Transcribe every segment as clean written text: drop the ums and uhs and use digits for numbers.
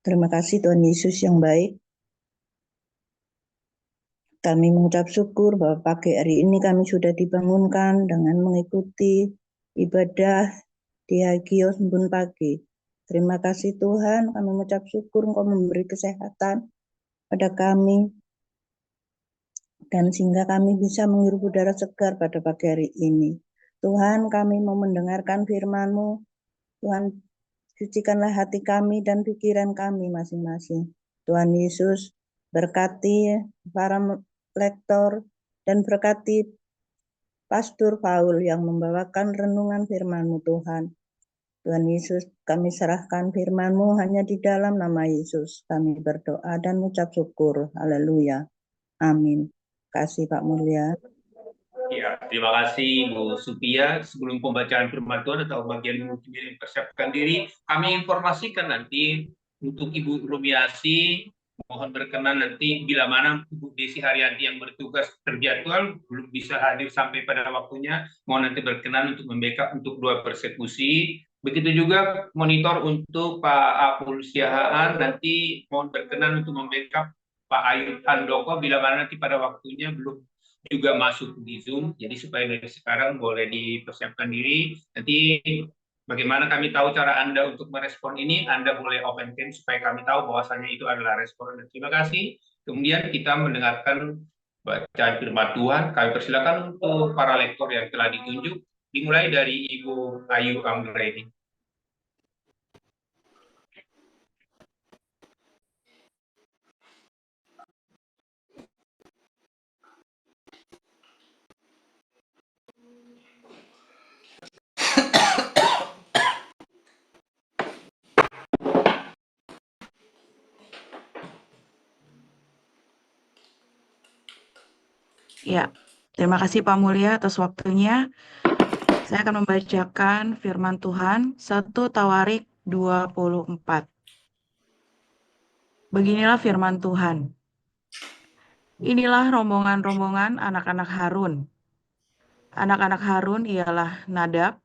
Terima kasih Tuhan Yesus yang baik. Kami mengucap syukur bahwa pagi hari ini kami sudah dibangunkan dengan mengikuti ibadah di Hagios Embun pagi. Terima kasih Tuhan, kami mengucap syukur Engkau memberi kesehatan pada kami, dan sehingga kami bisa menghirup udara segar pada pagi hari ini. Tuhan, kami mau mendengarkan firman-Mu. Tuhan, sucikanlah hati kami dan pikiran kami masing-masing. Tuhan Yesus, berkati para lektor dan berkati Pastor Paul yang membawakan renungan firman-Mu Tuhan. Tuhan Yesus, kami serahkan firman-Mu hanya di dalam nama Yesus. Kami berdoa dan mengucap syukur. Haleluya. Amin. Kasih Pak Mulia. Ya, terima kasih Bu Supia. Sebelum pembacaan firman Tuhan atau bagian multimedia persiapkan diri, kami informasikan nanti untuk Ibu Rumiasi, mohon berkenan nanti bila mana Ibu Desi Haryanti yang bertugas terjadwal belum bisa hadir sampai pada waktunya, mohon nanti berkenan untuk membackup untuk 2 persekusi. Begitu juga monitor untuk Pak Apul Siahaan, nanti mohon berkenan untuk membackup Pak Ayub Handoko bila mana nanti pada waktunya belum juga masuk di Zoom, jadi supaya dari sekarang boleh dipersiapkan diri. Nanti bagaimana kami tahu cara Anda untuk merespon ini, Anda boleh open cam supaya kami tahu bahwasannya itu adalah respon. Dan terima kasih. Kemudian kita mendengarkan bacaan firman Tuhan. Kami persilakan untuk para lektor yang telah ditunjuk, dimulai dari Ibu Ayu Anggreni. Ya, terima kasih Pak Mulia atas waktunya. Saya akan membacakan firman Tuhan 1 Tawarik 24. Beginilah firman Tuhan. Inilah rombongan-rombongan anak-anak Harun. Anak-anak Harun ialah Nadab,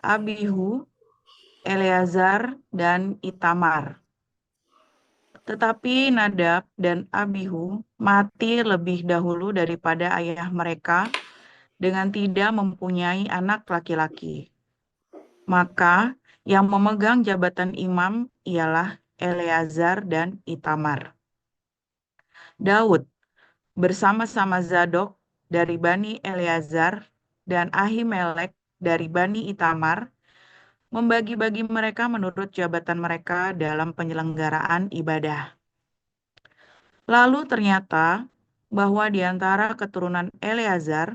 Abihu, Eleazar, dan Itamar. Tetapi Nadab dan Abihu mati lebih dahulu daripada ayah mereka dengan tidak mempunyai anak laki-laki. Maka yang memegang jabatan imam ialah Eleazar dan Itamar. Daud bersama-sama Zadok dari Bani Eleazar dan Ahimelek dari Bani Itamar membagi-bagi mereka menurut jabatan mereka dalam penyelenggaraan ibadah. Lalu ternyata bahwa di antara keturunan Eleazar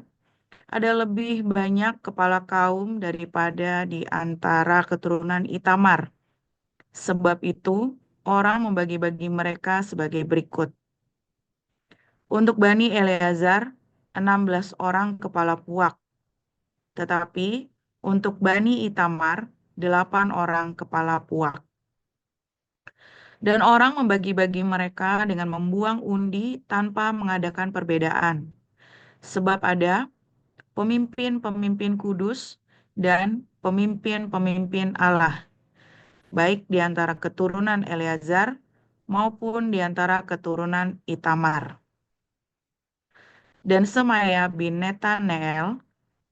ada lebih banyak kepala kaum daripada di antara keturunan Itamar. Sebab itu, orang membagi-bagi mereka sebagai berikut. Untuk Bani Eleazar, 16 orang kepala puak. Tetapi untuk Bani Itamar, 8 orang kepala puak. Dan orang membagi-bagi mereka dengan membuang undi tanpa mengadakan perbedaan. Sebab ada pemimpin-pemimpin kudus dan pemimpin-pemimpin Allah, baik di antara keturunan Eleazar maupun di antara keturunan Itamar. Dan Semaya bin Netanel,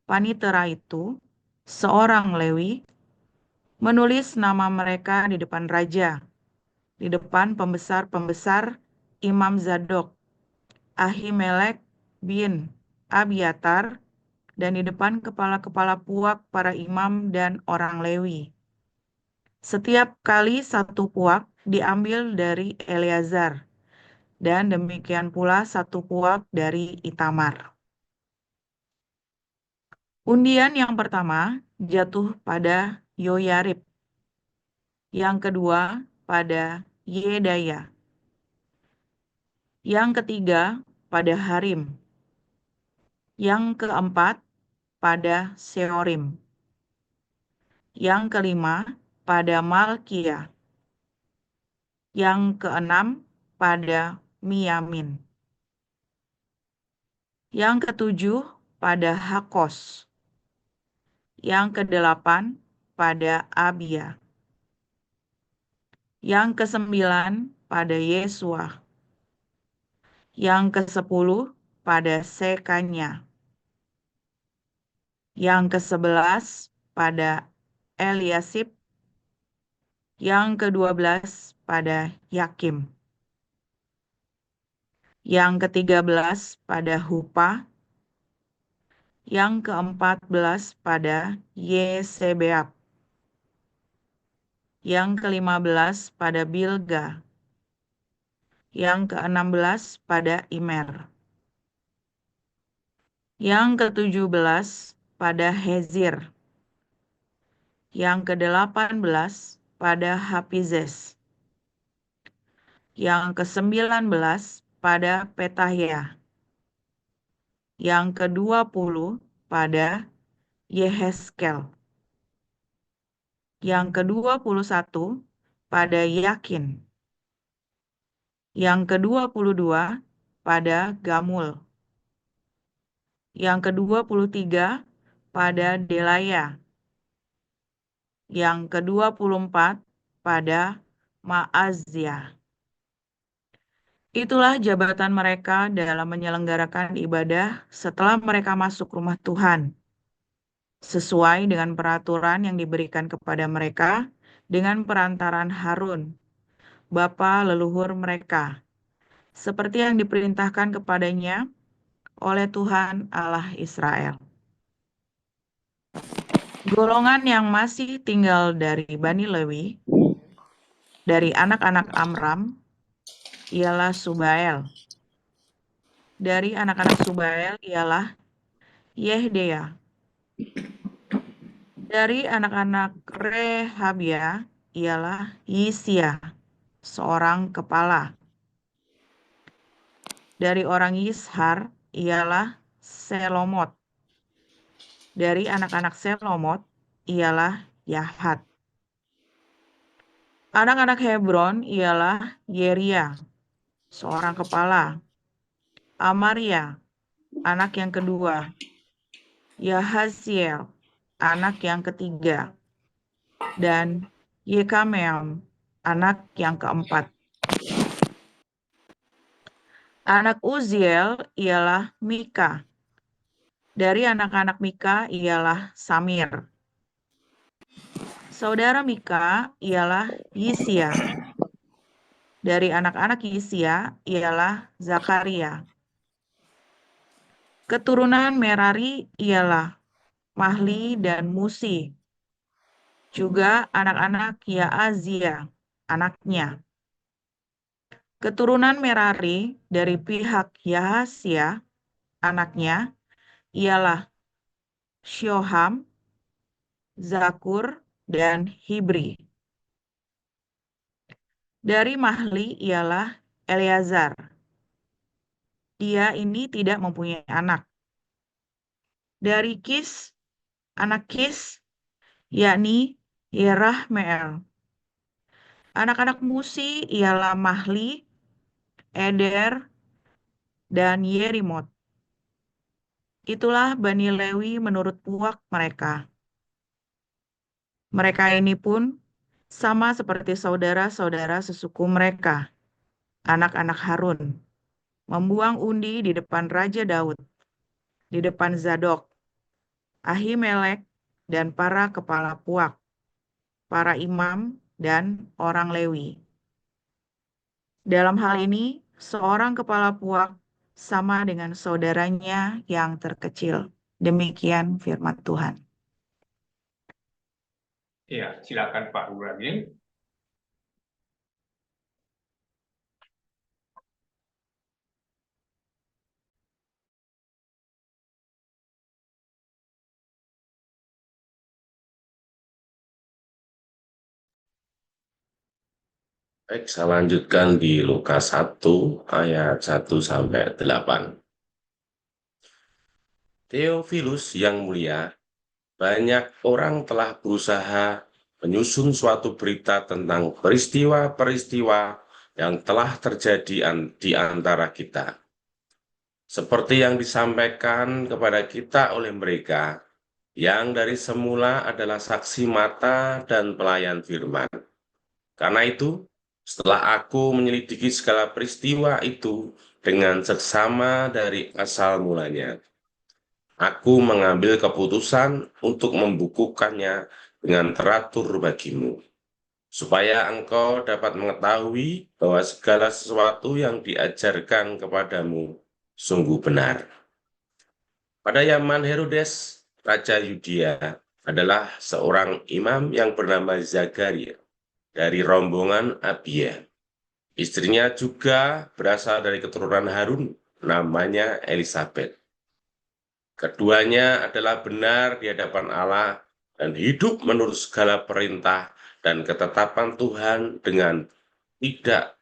panitera itu, seorang Lewi, menulis nama mereka di depan raja, di depan pembesar-pembesar Imam Zadok, Ahimelek bin Abiatar, dan di depan kepala-kepala puak para imam dan orang Lewi. Setiap kali satu puak diambil dari Eleazar, dan demikian pula satu puak dari Itamar. Undian yang pertama jatuh pada Yoyarib, yang kedua pada Yedaya, yang ketiga pada Harim, yang keempat pada Seorim, yang kelima pada Malkia, yang keenam pada Miyamin, yang ketujuh pada Hakos, yang kedelapan pada Abia, Yang ke-9 pada Yesua. Yang ke-10 pada Sekanya. Yang ke-11 pada Eliasib. Yang ke-12 pada Yakim. Yang ke-13 pada Hupa. Yang ke-14 pada Yesebeab. Yang ke-15 pada Bilga. Yang ke-16 pada Imer. Yang ke-17 pada Hezir. Yang ke-18 pada Hapizes. Yang ke-19 pada Petahya. Yang ke-20 pada Yeheskel. Yang ke-21 pada Yakin. Yang ke-22 pada Gamul. Yang ke-23 pada Delaya. Yang ke-24 pada Maazia. Itulah jabatan mereka dalam menyelenggarakan ibadah setelah mereka masuk rumah Tuhan, sesuai dengan peraturan yang diberikan kepada mereka dengan perantaran Harun, bapa leluhur mereka, seperti yang diperintahkan kepadanya oleh Tuhan Allah Israel. Golongan yang masih tinggal dari Bani Lewi, dari anak-anak Amram, ialah Subael. Dari anak-anak Subael ialah Yehdea. Dari anak-anak Rehabia ialah Yisia, seorang kepala. Dari orang Yishar ialah Selomot. Dari anak-anak Selomot ialah Yahat. Anak-anak Hebron ialah Yeria, seorang kepala. Amaria, anak yang kedua. Yahaziel, anak yang ketiga. Dan Yekameam, anak yang keempat. Anak Uziel ialah Mika. Dari anak-anak Mika ialah Samir. Saudara Mika ialah Yisia. Dari anak-anak Yisia ialah Zakaria. Keturunan Merari ialah Mahli dan Musi. Juga anak-anak Yaazia, anaknya. Keturunan Merari dari pihak Yahasia, anaknya, ialah Shoham, Zakur, dan Hibri. Dari Mahli ialah Eleazar. Dia ini tidak mempunyai anak. Dari Kis, anak Kis, yakni Yerahmeel. Anak-anak Musi ialah Mahli, Eder, dan Yerimot. Itulah Bani Lewi menurut puak mereka. Mereka ini pun sama seperti saudara-saudara sesuku mereka, anak-anak Harun, membuang undi di depan Raja Daud, di depan Zadok, Ahimelek, dan para kepala puak, para imam, dan orang Lewi. Dalam hal ini, seorang kepala puak sama dengan saudaranya yang terkecil. Demikian firman Tuhan. Ya, silakan Pak Burhanuddin. Baik, saya lanjutkan di Lukas 1 ayat 1 sampai 8. Theophilus yang mulia, banyak orang telah berusaha menyusun suatu berita tentang peristiwa-peristiwa yang telah terjadi di antara kita. Seperti yang disampaikan kepada kita oleh mereka, yang dari semula adalah saksi mata dan pelayan firman. Karena itu, Setelah aku menyelidiki segala peristiwa itu dengan seksama dari asal mulanya, aku mengambil keputusan untuk membukukannya dengan teratur bagimu, supaya engkau dapat mengetahui bahwa segala sesuatu yang diajarkan kepadamu sungguh benar. Pada zaman Herodes, Raja Yudea adalah seorang imam yang bernama Zakaria dari rombongan Abia. Istrinya juga berasal dari keturunan Harun, namanya Elizabeth. Keduanya adalah benar di hadapan Allah dan hidup menurut segala perintah dan ketetapan Tuhan dengan tidak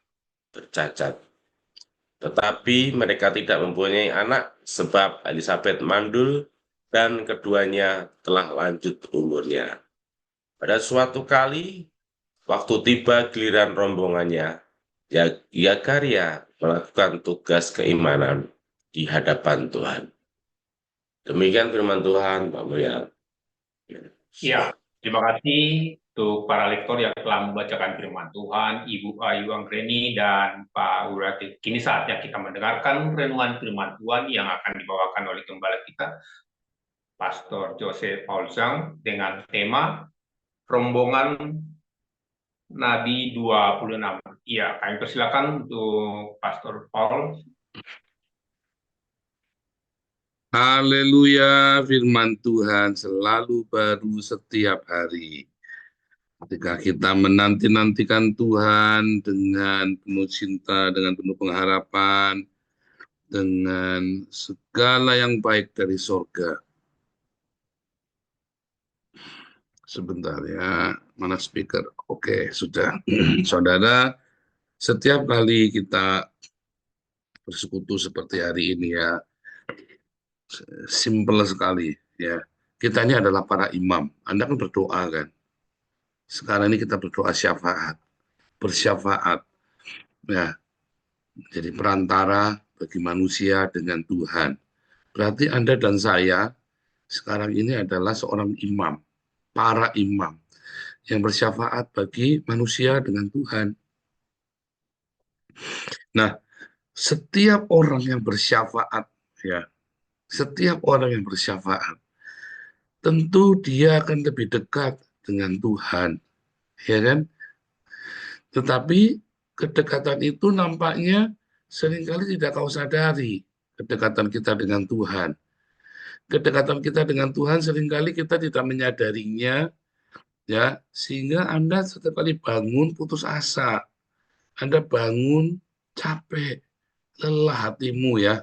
bercacat. Tetapi mereka tidak mempunyai anak sebab Elizabeth mandul dan keduanya telah lanjut umurnya. Pada suatu kali, waktu tiba giliran rombongannya, Zakaria melakukan tugas keimanan di hadapan Tuhan. Demikian firman Tuhan, Pak Mulya. Ya, terima kasih untuk para lektor yang telah membacakan firman Tuhan, Ibu Ayu Anggreni dan Pak Urati. Kini saatnya kita mendengarkan renungan firman Tuhan yang akan dibawakan oleh gembala kita, Pastor Joseph Paulzang, dengan tema Rombongan Nabi 26. Iya, kami persilakan untuk Pastor Paul. Haleluya, firman Tuhan selalu baru setiap hari. Ketika kita menanti-nantikan Tuhan dengan penuh cinta, dengan penuh pengharapan, dengan segala yang baik dari sorga. Sebentar ya, mana speaker? Oke, sudah. Saudara, setiap kali kita bersekutu seperti hari ini ya, simple sekali ya. Kita ini adalah para imam. Anda kan berdoa kan? Sekarang ini kita berdoa syafaat, bersyafaat, ya, jadi perantara bagi manusia dengan Tuhan. Berarti Anda dan saya sekarang ini adalah seorang imam, para imam yang bersyafaat bagi manusia dengan Tuhan. Nah, setiap orang yang bersyafaat, ya, setiap orang yang bersyafaat, tentu dia akan lebih dekat dengan Tuhan, ya kan? Tetapi kedekatan itu nampaknya seringkali tidak kau sadari, kedekatan kita dengan Tuhan. Kedekatan kita dengan Tuhan seringkali kita tidak menyadarinya, ya, sehingga Anda setiap kali bangun putus asa, Anda bangun capek, lelah hatimu ya.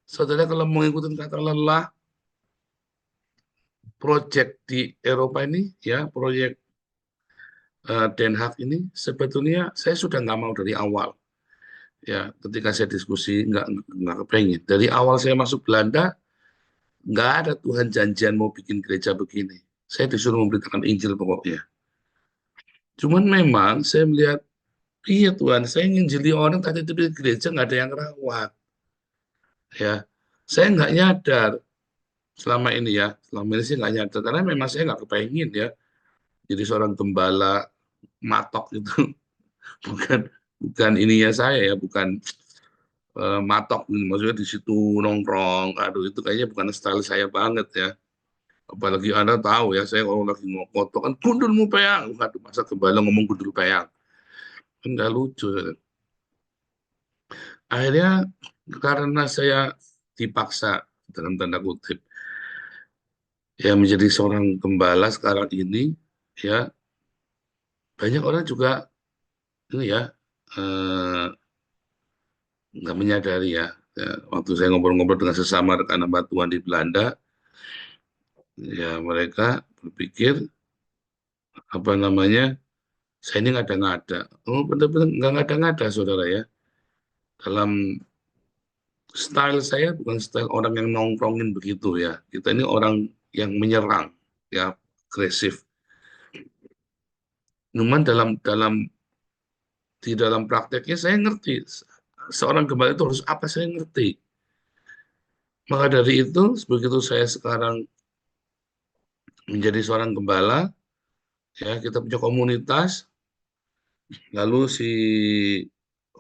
Saudara kalau mengikuti kata lelah, proyek di Eropa ini, ya, proyek Den Haag ini, sebetulnya saya sudah nggak mau dari awal. Ya, ketika saya diskusi nggak kepengen. Dari awal saya masuk Belanda, nggak ada Tuhan janjian mau bikin gereja begini. Saya disuruh memberitakan Injil pokoknya. Cuman memang saya melihat, iya Tuhan, saya nginjili orang tadi di gereja nggak ada yang rawat. Ya, saya nggak nyadar selama ini ya, selama ini sih nggak nyadar karena memang saya nggak kepengen ya, jadi seorang gembala matok itu, bukan bukan ininya saya ya, bukan matok, maksudnya di situ nongkrong, aduh itu kayaknya bukan style saya banget ya. Apalagi Anda tahu ya, saya kalau lagi ngotot kan gundulmu peyang, aduh masa gembala ngomong gundul peyang, kan nggak lucu. Akhirnya karena saya dipaksa dalam tanda kutip ya menjadi seorang gembala sekarang ini ya, banyak orang juga ini ya nggak menyadari ya. Ya, waktu saya ngobrol-ngobrol dengan sesama rekan hamba Tuhan di Belanda, ya mereka berpikir apa namanya, saya ini ngada-ngada. Oh benar-benar nggak ngada-ngada saudara ya. Dalam style saya bukan style orang yang nongkrongin begitu ya. Kita ini orang yang menyerang, ya, agresif. Cuman di dalam prakteknya saya ngerti seorang gembala itu harus apa, saya ngerti. Maka dari itu begitu saya sekarang menjadi seorang gembala, ya kita punya komunitas, Lalu si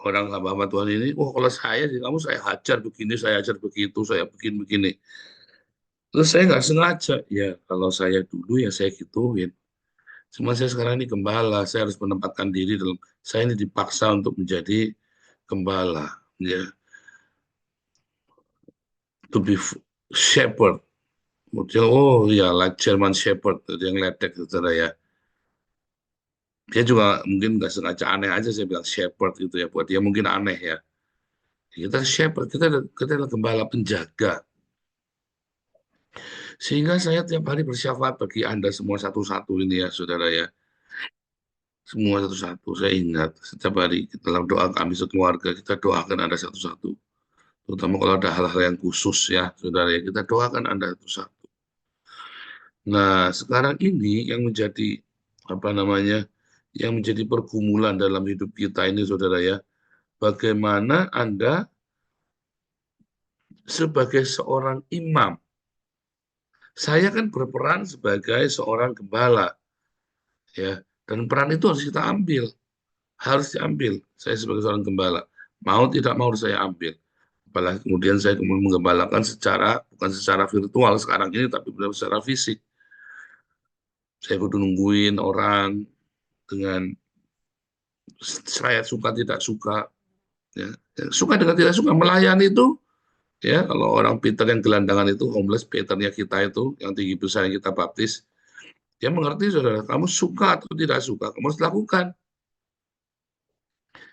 orang hamba Tuhan ini, oh kalau saya sih kamu saya hajar begini, saya hajar begitu, saya begini. Terus saya nggak sengaja, ya kalau saya dulu ya saya gituin. Cuma saya sekarang ini gembala, saya harus menempatkan diri dalam, saya ini dipaksa untuk menjadi gembala, ya, to be shepherd. Kemudian, oh ya, like German Shepherd, itu yang ledek, saudara ya. Dia juga mungkin nggak sengaja aneh aja saya bilang shepherd itu ya, buat dia mungkin aneh ya. Kita shepherd, kita adalah gembala penjaga. Sehingga saya tiap hari bersyafaat bagi Anda semua satu-satu ini ya, saudara ya. Semua satu-satu, saya ingat setiap hari dalam doa kami sekeluarga, kita doakan Anda satu-satu. Terutama kalau ada hal-hal yang khusus ya, saudara ya, kita doakan Anda satu-satu. Nah, sekarang ini yang menjadi, apa namanya, yang menjadi pergumulan dalam hidup kita ini, saudara ya, bagaimana Anda sebagai seorang imam, saya kan berperan sebagai seorang gembala, ya, dan peran itu harus diambil. Saya sebagai seorang gembala, mau tidak mau saya ambil. Apalagi kemudian saya kemudian menggembalakan bukan secara virtual sekarang ini, tapi benar secara fisik. Saya kudu nungguin orang dengan saya suka tidak suka, ya. Suka dengan tidak suka melayani itu, ya kalau orang Peter yang gelandangan itu, homeless Peternya kita itu, yang tinggi besar yang kita baptis, dia mengerti saudara, kamu suka atau tidak suka, kamu harus lakukan.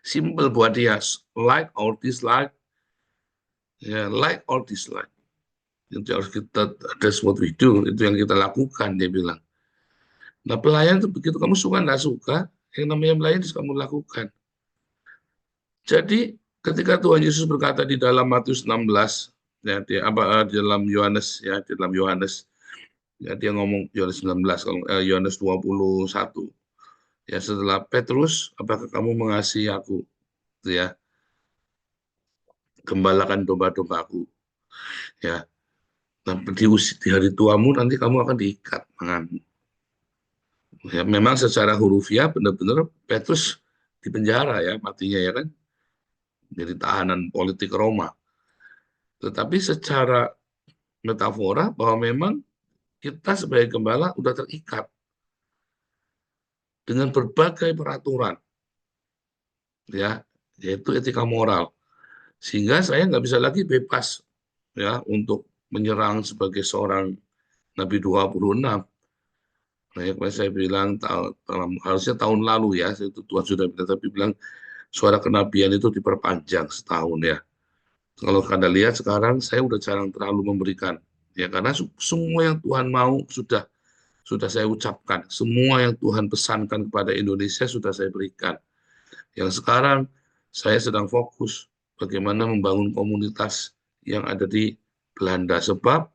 Simple buat dia, like or dislike, ya like or dislike. Itu harus kita, that's what we do, itu yang kita lakukan, dia bilang. Nah pelayan itu begitu, kamu suka tidak suka, yang namanya melayani harus kamu lakukan. Jadi ketika Tuhan Yesus berkata di dalam Matius 16, ya, di dalam Yohanes ya, di dalam Yohanes ya, dia ngomong Yohanes 19, Yohanes 21. Ya setelah Petrus, apakah kamu mengasihi aku? Gitu ya. Gembalakan domba-dombaku. Ya. Nah, di hari tuamu nanti kamu akan diikat tanganmu. Ya, memang secara hurufiah benar-benar Petrus di penjara ya, matinya ya kan. Jadi tahanan politik Roma. Tetapi secara metafora bahwa memang kita sebagai gembala sudah terikat dengan berbagai peraturan, ya, yaitu etika moral, sehingga saya nggak bisa lagi bebas, ya, untuk menyerang sebagai seorang Nabi 26. Nah, ya, saya bilang harusnya tahun lalu ya, itu Tuhan sudah bilang, tapi bilang suara kenabian itu diperpanjang setahun ya. Kalau Anda lihat sekarang saya udah jarang terlalu memberikan, ya karena semua yang Tuhan mau sudah saya ucapkan, semua yang Tuhan pesankan kepada Indonesia sudah saya berikan. Yang sekarang saya sedang fokus bagaimana membangun komunitas yang ada di Belanda, sebab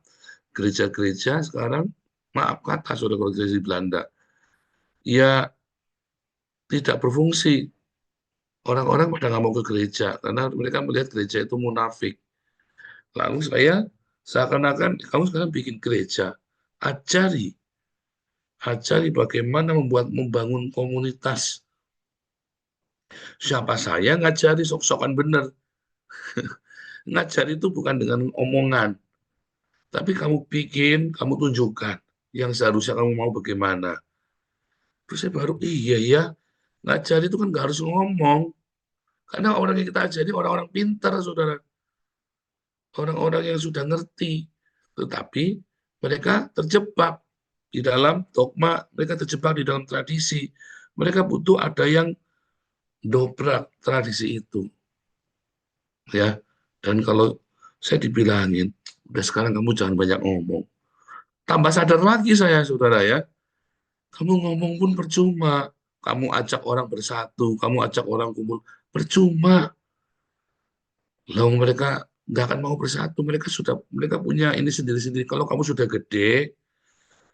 gereja-gereja sekarang, maaf kata saudara, gereja di Belanda, ya tidak berfungsi. Orang-orang pada nggak mau ke gereja karena mereka melihat gereja itu munafik. Lalu saya seakan-akan kamu sekarang bikin gereja, ajari bagaimana membangun komunitas. Siapa saya ngajari sok-sokan benar. Ngajar itu bukan dengan omongan, tapi kamu bikin, kamu tunjukkan yang seharusnya kamu mau bagaimana. Terus saya baru, iya ya, ngajar itu kan nggak harus ngomong. Karena orang yang kita ajari orang-orang pintar, saudara. Orang-orang yang sudah ngerti. Tetapi mereka terjebak di dalam dogma, mereka terjebak di dalam tradisi. Mereka butuh ada yang dobrak tradisi itu. Ya, dan kalau saya dibilangin, udah sekarang kamu jangan banyak ngomong. Tambah sadar lagi saya, saudara ya. Kamu ngomong pun percuma. Kamu ajak orang bersatu, kamu ajak orang kumpul, percuma. Lalu mereka nggak akan mau bersatu. Mereka punya ini sendiri-sendiri. Kalau kamu sudah gede,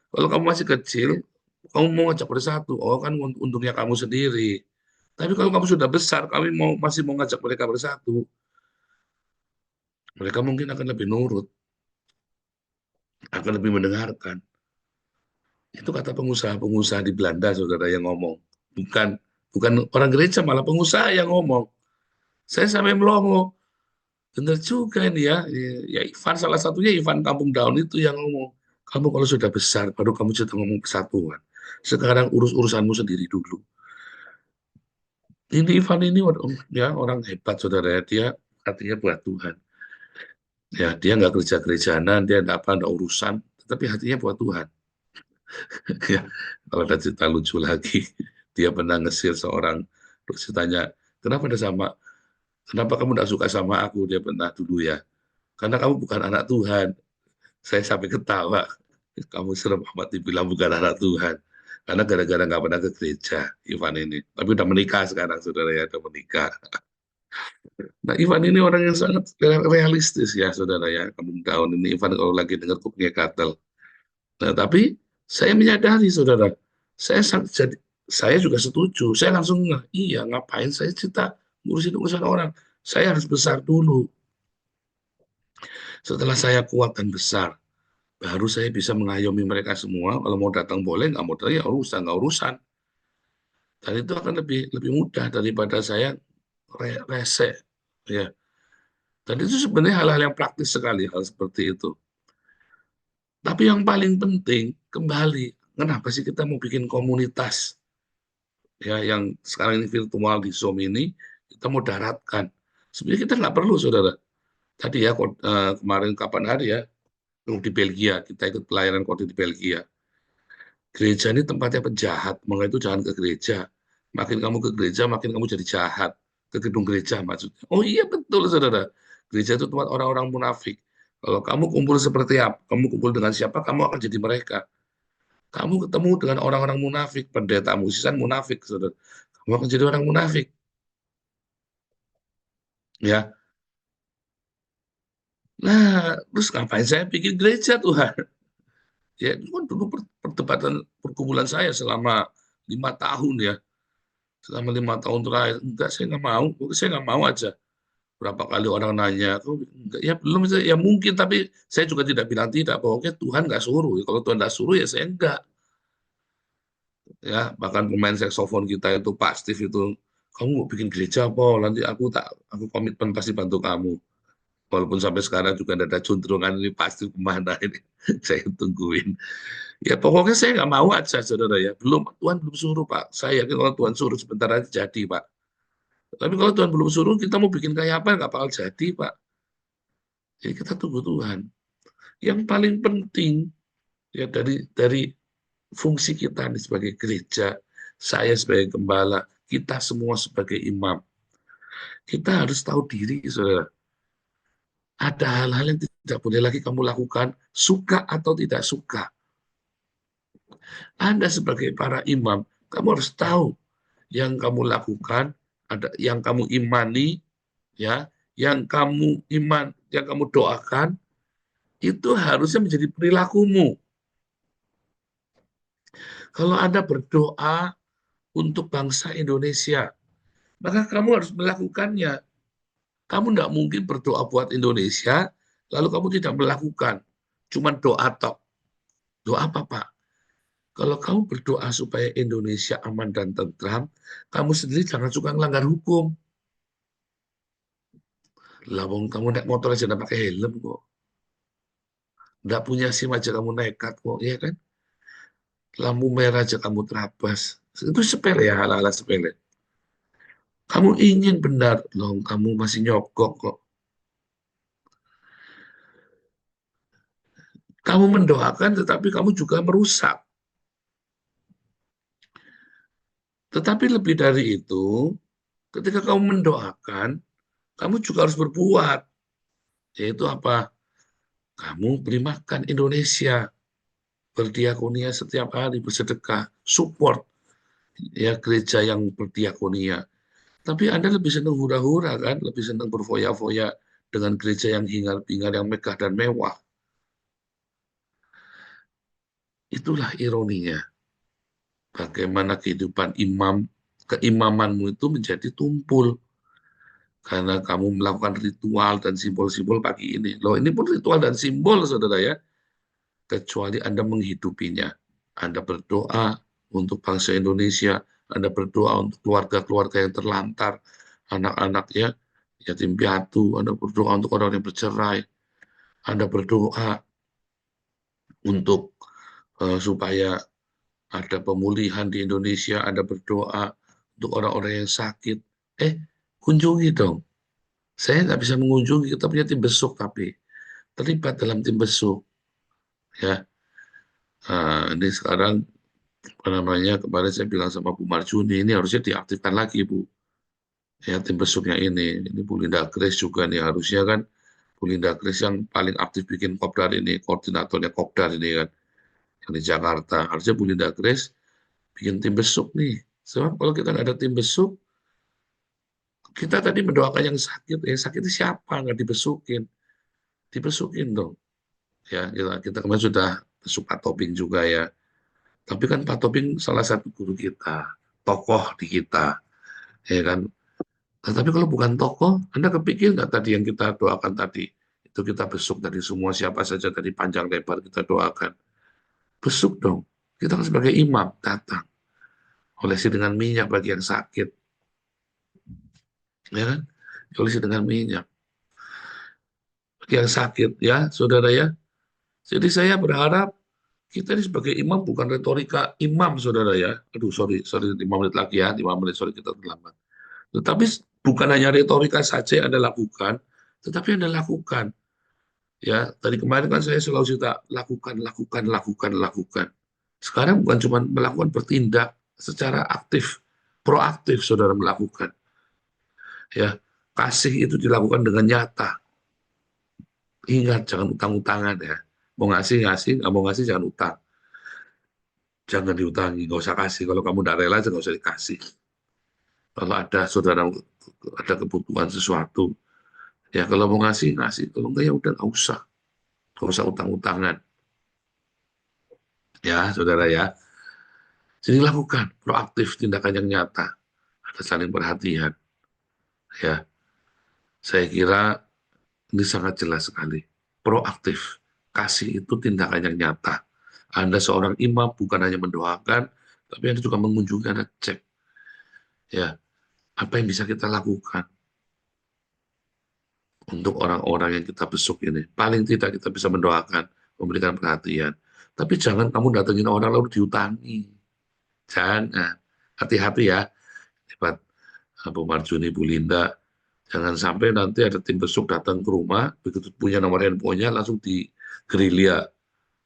kalau kamu masih kecil, kamu mau ngajak bersatu. Oh kan untungnya kamu sendiri. Tapi kalau kamu sudah besar, kami masih mau ngajak mereka bersatu. Mereka mungkin akan lebih nurut, akan lebih mendengarkan. Itu kata pengusaha-pengusaha di Belanda, saudara yang ngomong. Bukan Bukan orang gereja, malah pengusaha yang ngomong. Saya sampai melongo. Bener juga ini ya. Ya Ivan, salah satunya Ivan Kampung Daun itu yang ngomong. Kamu kalau sudah besar, baru kamu sudah ngomong persatuan. Sekarang urus-urusanmu sendiri dulu. Ini Ivan ini ya orang hebat, saudara ya. Dia artinya buat Tuhan. Ya, dia nggak gereja-gerejaan, dia nggak ada urusan, tapi hatinya buat Tuhan. Ya, kalau ada cerita lucu lagi, dia pernah ngesir seorang, terus ditanya, kenapa ada sama, kenapa kamu nggak suka sama aku? Dia pernah dulu ya, karena kamu bukan anak Tuhan. Saya sampai ketawa, kamu serem amat dibilang bukan anak Tuhan. Karena gara-gara nggak pernah ke gereja, Ivan ini. Tapi udah menikah sekarang, saudara ya, udah menikah. Nah, Ivan ini orang yang sangat realistis ya, saudara ya. Kamu tahu ini Ivan kalau lagi dengar kupingnya gatel. Nah, tapi saya menyadari, saudara, saya juga setuju. Saya langsung iya, ngapain saya cerita ngurusin urusan orang? Saya harus besar dulu. Setelah saya kuat dan besar, baru saya bisa mengayomi mereka semua. Kalau mau datang boleh, nggak mau datang ya urusan, nggak urusan. Dan itu akan lebih mudah daripada saya rese, ya. Dan itu sebenarnya hal-hal yang praktis sekali, hal seperti itu. Tapi yang paling penting, kembali, kenapa sih kita mau bikin komunitas? Ya, yang sekarang ini virtual di Zoom ini, kita mau daratkan. Sebenarnya kita nggak perlu, saudara. Tadi ya, kemarin kapan hari ya, di Belgia, kita ikut pelayanan kode di Belgia. Gereja ini tempatnya penjahat, makanya itu jangan ke gereja. Makin kamu ke gereja, makin kamu jadi jahat. Ke gedung gereja maksudnya. Oh iya betul, saudara. Gereja itu tempat orang-orang munafik. Kalau kamu kumpul seperti apa, kamu kumpul dengan siapa, kamu akan jadi mereka. Kamu ketemu dengan orang-orang munafik, pendeta musisan munafik, saudara. Kamu akan jadi orang munafik. Ya. Nah, terus ngapain saya bikin gereja, Tuhan? Ya, itu kan dulu perdebatan pergumulan saya selama 5 tahun ya. Selama 5 tahun terakhir, enggak, saya nggak mau aja. Berapa kali orang nanya, enggak, ya belum, ya mungkin, tapi saya juga tidak bilang tidak, pokoknya Tuhan nggak suruh. Kalau Tuhan nggak suruh, ya saya enggak. Ya, bahkan pemain saksofon kita itu Pak Steve itu, kamu mau bikin gereja apa? Nanti aku komitmen pasti bantu kamu. Walaupun sampai sekarang juga tidak ada juntrungan ini pasti kemana ini, saya tungguin. Ya pokoknya saya nggak mau aja, saudara ya. Tuhan belum suruh Pak. Saya yakin kalau Tuhan suruh sebentar aja jadi Pak. Tapi kalau Tuhan belum suruh, kita mau bikin kayak apa nggak bakal jadi Pak. Jadi kita tunggu Tuhan. Yang paling penting ya dari fungsi kita nih sebagai gereja, saya sebagai gembala, kita semua sebagai imam, kita harus tahu diri, saudara. Ada hal-hal yang tidak boleh lagi kamu lakukan, suka atau tidak suka. Anda sebagai para imam, kamu harus tahu yang kamu lakukan, ada yang kamu imani, ya, yang kamu doakan, itu harusnya menjadi perilakumu. Kalau Anda berdoa untuk bangsa Indonesia, maka kamu harus melakukannya. Kamu tidak mungkin berdoa buat Indonesia, lalu kamu tidak melakukan. Cuma doa tok. Doa apa, Pak? Kalau kamu berdoa supaya Indonesia aman dan tentram, kamu sendiri jangan suka melanggar hukum. Lah, kamu naik motor aja tidak pakai helm kok. Nggak punya SIM aja kamu nekat kok, ya kan? Lampu merah aja kamu terabas. Itu sepele ya, hal-hal sepele. Kamu ingin benar, loh, kamu masih nyogok kok. Kamu mendoakan, tetapi kamu juga merusak. Tetapi lebih dari itu, ketika kamu mendoakan, kamu juga harus berbuat. Yaitu apa? Kamu beri makan Indonesia, berdiakonia setiap hari, bersedekah, support ya gereja yang berdiakonia. Tapi Anda lebih senang hura-hura kan, lebih senang berfoya-foya dengan gereja yang hingar-bingar, yang megah dan mewah. Itulah ironinya. Bagaimana kehidupan keimamanmu itu menjadi tumpul. Karena kamu melakukan ritual dan simbol-simbol pagi ini. Loh, ini pun ritual dan simbol, saudara ya. Kecuali Anda menghidupinya. Anda berdoa untuk bangsa Indonesia, Anda berdoa untuk keluarga-keluarga yang terlantar, anak-anaknya yatim piatu, Anda berdoa untuk orang yang bercerai, Anda berdoa untuk supaya ada pemulihan di Indonesia, Anda berdoa untuk orang-orang yang sakit. Kunjungi dong. Saya nggak bisa mengunjungi, kita punya tim besuk tapi terlibat dalam tim besuk. Ya, ini sekarang apa namanya, kemarin saya bilang sama Bu Marjuni, ini harusnya diaktifkan lagi Bu. Ya, tim besuknya ini Bu Linda Grace juga nih, harusnya kan Bu Linda Grace yang paling aktif bikin kopdar ini, koordinatornya kopdar ini kan, yang di Jakarta. Harusnya Bu Linda Grace bikin tim besuk nih. Sebab kalau kita nggak ada tim besuk, kita tadi mendoakan yang sakit itu siapa? Nggak dibesukin. Dibesukin dong. Ya, kita kemarin sudah besuk Pak Tobing juga ya. Tapi kan Pak Tobing salah satu guru kita, tokoh di kita, ya kan. Nah, tapi kalau bukan tokoh, Anda kepikir nggak tadi yang kita doakan tadi? Itu kita besuk dari semua siapa saja tadi panjang lebar kita doakan. Besuk dong. Kita kan sebagai imam datang. Olesi dengan minyak bagi yang sakit. Ya kan? Olesi dengan minyak. Bagi yang sakit ya, saudara ya. Jadi saya berharap kita ini sebagai imam bukan retorika imam, saudara ya. Aduh, sorry 5 menit lagi ya, 5 menit, sorry kita terlambat. Tetapi bukan hanya retorika saja yang Anda lakukan, tetapi Anda lakukan. Ya, tadi kemarin kan saya selalu cerita, lakukan. Sekarang bukan cuma melakukan, bertindak secara aktif, proaktif, saudara melakukan. Ya, kasih itu dilakukan dengan nyata. Ingat, jangan utang-utangan ya. Mau ngasih, nggak mau ngasih, jangan utang. Jangan diutangi, nggak usah kasih. Kalau kamu tidak rela, nggak usah dikasih. Kalau ada saudara ada kebutuhan sesuatu, ya kalau mau ngasih, ngasih. Kalau enggak, ya udah nggak usah utang-utangan. Ya, saudara ya. Jadi lakukan proaktif, tindakan yang nyata. Ada saling perhatian. Ya, saya kira ini sangat jelas sekali. Proaktif. Kasih itu tindakan yang nyata. Anda seorang imam bukan hanya mendoakan, tapi Anda juga mengunjungi, Anda cek. Ya, apa yang bisa kita lakukan untuk orang-orang yang kita besuk ini. Paling tidak kita bisa mendoakan, memberikan perhatian. Tapi jangan kamu datengin orang lalu diutangi. Jangan. Hati-hati ya. Hebat Bu Marjuni, Bu Linda. Jangan sampai nanti ada tim besuk datang ke rumah, begitu punya nomor handphonenya langsung digerilya,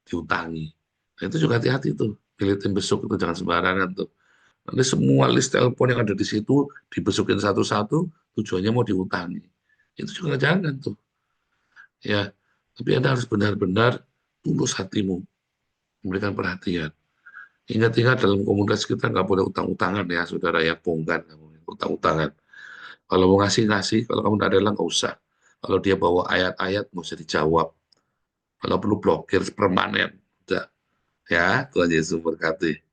diutangi. Nah, itu juga hati-hati tuh. Pilih tim besuk itu jangan sembarangan tuh. Nanti semua list telepon yang ada di situ dibesukin satu-satu, tujuannya mau diutangi. Itu juga jangan tuh. Ya, tapi Anda harus benar-benar tulus hatimu, memberikan perhatian. Ingat-ingat dalam komunitas kita nggak boleh utang-utangan ya, saudara ya, pongkan, utang-utangan. Kalau mau ngasih, kalau kamu tidak rela, nggak usah. Kalau dia bawa ayat-ayat, nggak usah dijawab. Kalau perlu blokir permanen. Udah. Ya, Tuhan Yesus berkati.